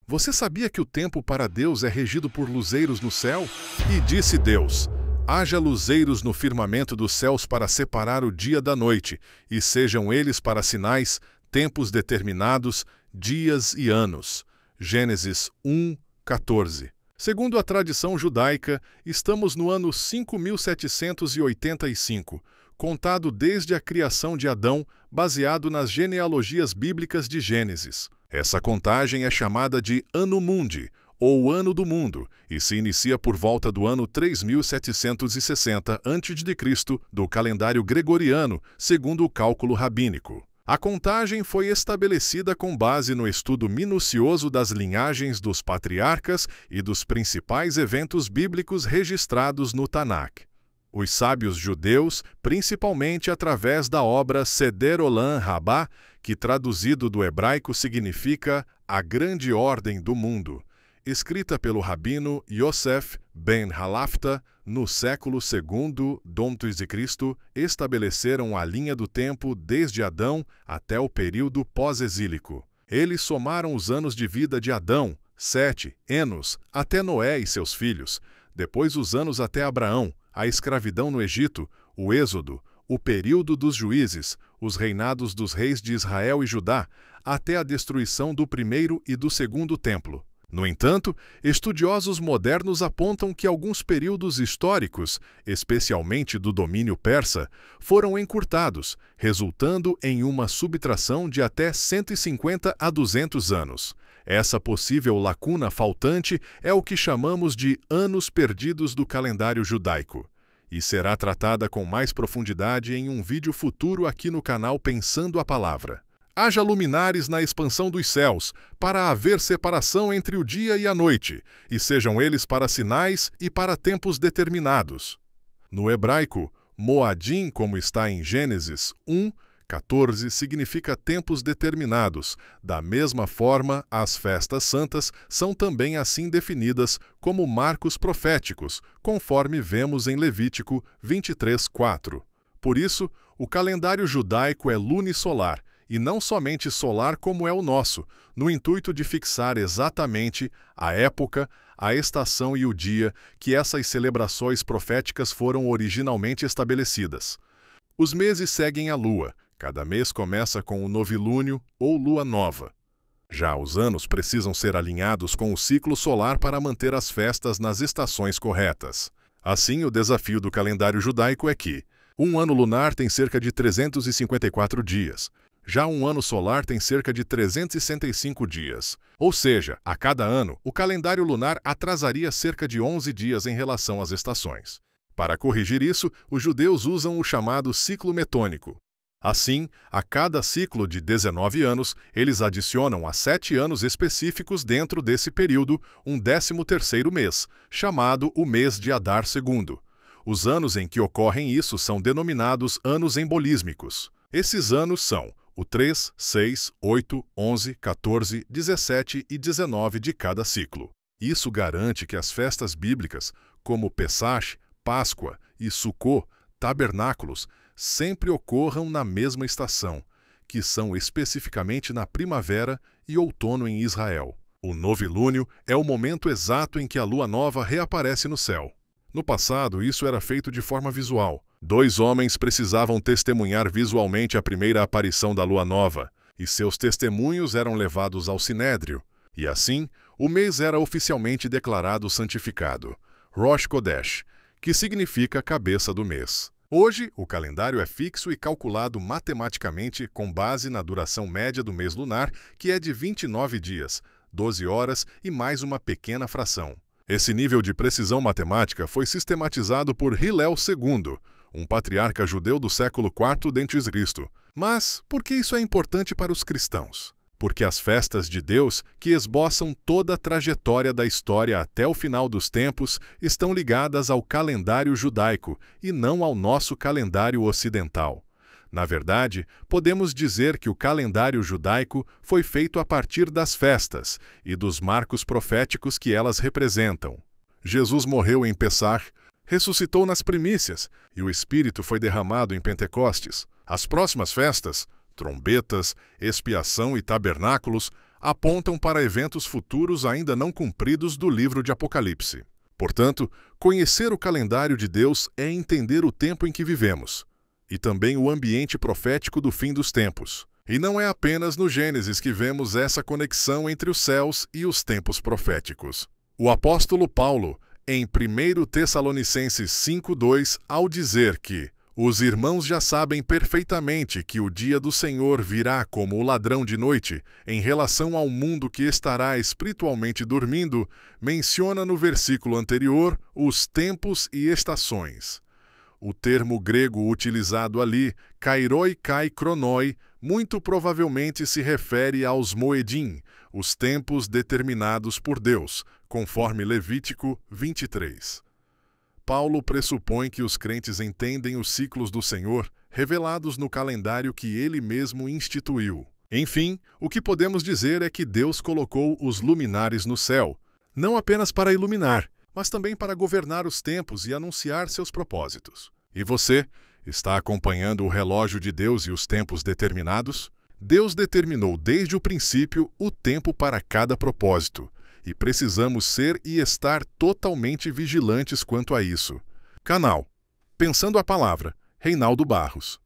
Você sabia que o tempo para Deus é regido por luzeiros no céu? E disse Deus: haja luzeiros no firmamento dos céus para separar o dia da noite, e sejam eles para sinais, tempos determinados, dias e anos. Gênesis 1:14. Segundo a tradição judaica, estamos no ano 5785, contado desde a criação de Adão, baseado nas genealogias bíblicas de Gênesis. Essa contagem é chamada de Ano Mundi, ou Ano do Mundo, e se inicia por volta do ano 3760 a.C. do calendário gregoriano, segundo o cálculo rabínico. A contagem foi estabelecida com base no estudo minucioso das linhagens dos patriarcas e dos principais eventos bíblicos registrados no Tanakh. Os sábios judeus, principalmente através da obra Seder Olam Rabbah, que traduzido do hebraico significa A Grande Ordem do Mundo, escrita pelo rabino Yosef ben Halafta no século II d.C., estabeleceram a linha do tempo desde Adão até o período pós-exílico. Eles somaram os anos de vida de Adão, 7, Enos, até Noé e seus filhos, depois os anos até Abraão, a escravidão no Egito, o Êxodo, o período dos juízes, os reinados dos reis de Israel e Judá, até a destruição do primeiro e do segundo templo. No entanto, estudiosos modernos apontam que alguns períodos históricos, especialmente do domínio persa, foram encurtados, resultando em uma subtração de até 150 a 200 anos. Essa possível lacuna faltante é o que chamamos de anos perdidos do calendário judaico, e será tratada com mais profundidade em um vídeo futuro aqui no canal Pensando a Palavra. Haja luminares na expansão dos céus, para haver separação entre o dia e a noite, e sejam eles para sinais e para tempos determinados. No hebraico, Moadim, como está em Gênesis 1:14, significa tempos determinados. Da mesma forma, as festas santas são também assim definidas como marcos proféticos, conforme vemos em Levítico 23:4. Por isso, o calendário judaico é lunisolar, e não somente solar como é o nosso, no intuito de fixar exatamente a época, a estação e o dia que essas celebrações proféticas foram originalmente estabelecidas. Os meses seguem a lua, cada mês começa com o novilúnio ou lua nova. Já os anos precisam ser alinhados com o ciclo solar para manter as festas nas estações corretas. Assim, o desafio do calendário judaico é que um ano lunar tem cerca de 354 dias, já um ano solar tem cerca de 365 dias. Ou seja, a cada ano, o calendário lunar atrasaria cerca de 11 dias em relação às estações. Para corrigir isso, os judeus usam o chamado ciclo metônico. Assim, a cada ciclo de 19 anos, eles adicionam a 7 anos específicos dentro desse período um 13º mês, chamado o mês de Adar II. Os anos em que ocorrem isso são denominados anos embolísmicos. Esses anos são o 3, 6, 8, 11, 14, 17 e 19 de cada ciclo. Isso garante que as festas bíblicas, como Pessach, Páscoa e Sukkot, tabernáculos, sempre ocorram na mesma estação, que são especificamente na primavera e outono em Israel. O novilúnio é o momento exato em que a lua nova reaparece no céu. No passado, isso era feito de forma visual. 2 homens precisavam testemunhar visualmente a primeira aparição da lua nova, e seus testemunhos eram levados ao sinédrio. E assim, o mês era oficialmente declarado santificado, Rosh Kodesh, que significa cabeça do mês. Hoje, o calendário é fixo e calculado matematicamente com base na duração média do mês lunar, que é de 29 dias, 12 horas e mais uma pequena fração. Esse nível de precisão matemática foi sistematizado por Hillel II, um patriarca judeu do século IV d.C. Mas por que isso é importante para os cristãos? Porque as festas de Deus, que esboçam toda a trajetória da história até o final dos tempos, estão ligadas ao calendário judaico e não ao nosso calendário ocidental. Na verdade, podemos dizer que o calendário judaico foi feito a partir das festas e dos marcos proféticos que elas representam. Jesus morreu em Pessach, ressuscitou nas primícias e o Espírito foi derramado em Pentecostes. As próximas festas, trombetas, expiação e tabernáculos, apontam para eventos futuros ainda não cumpridos do livro de Apocalipse. Portanto, conhecer o calendário de Deus é entender o tempo em que vivemos, e também o ambiente profético do fim dos tempos. E não é apenas no Gênesis que vemos essa conexão entre os céus e os tempos proféticos. O apóstolo Paulo, em 1 Tessalonicenses 5:2, ao dizer que os irmãos já sabem perfeitamente que o dia do Senhor virá como o ladrão de noite, em relação ao mundo que estará espiritualmente dormindo, menciona no versículo anterior os tempos e estações. O termo grego utilizado ali, kairoi kai kronoi, muito provavelmente se refere aos moedim, os tempos determinados por Deus, conforme Levítico 23. Paulo pressupõe que os crentes entendem os ciclos do Senhor, revelados no calendário que ele mesmo instituiu. Enfim, o que podemos dizer é que Deus colocou os luminares no céu, não apenas para iluminar, mas também para governar os tempos e anunciar seus propósitos. E você, está acompanhando o relógio de Deus e os tempos determinados? Deus determinou desde o princípio o tempo para cada propósito, e precisamos ser e estar totalmente vigilantes quanto a isso. Canal Pensando a Palavra, Reinaldo Barros.